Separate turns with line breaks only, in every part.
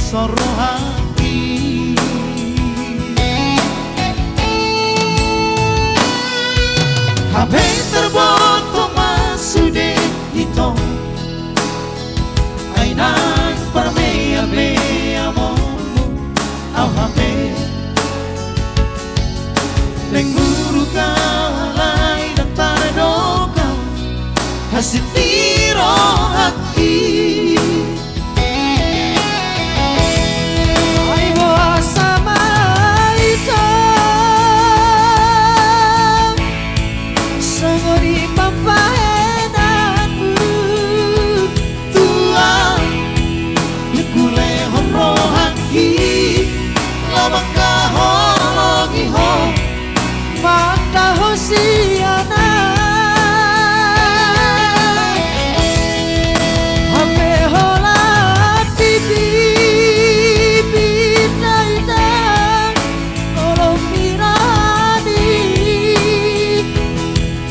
sorohaki Habay terboto masude ito ay nagparmea-mea mo Au habay Nagmuro ka alay ng tarado ka Hasitiro haki Siana Hame hola pipi Pinaita Olo mirani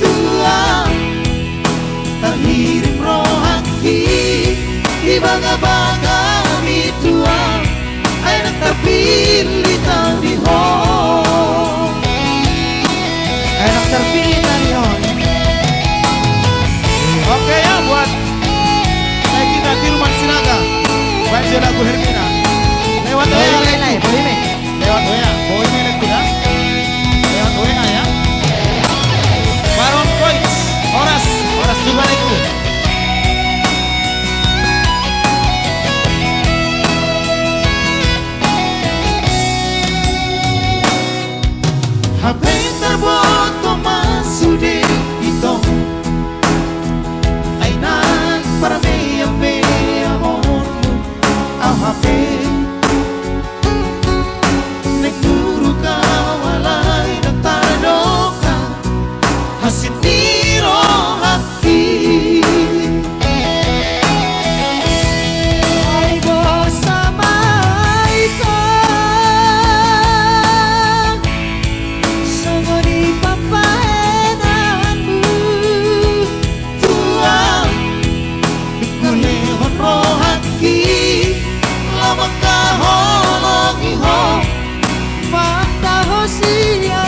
Tua Tahirim rohaki Ibaga-baga mitua Ay nagtapili taliho Enak terpilih Tarion. Oke ya buat saya kita di rumah Sinaga baca lagu Hermina lewat WA lewat WA boynya itu ya lewat WA ya Baron Coins Horas juga itu HP terboto masude ito ay nagparmea-mea mo Au HP nagturo ka walay nagtarado ka Hasitiro haki ay bersama ito Makahologiho Mataho siya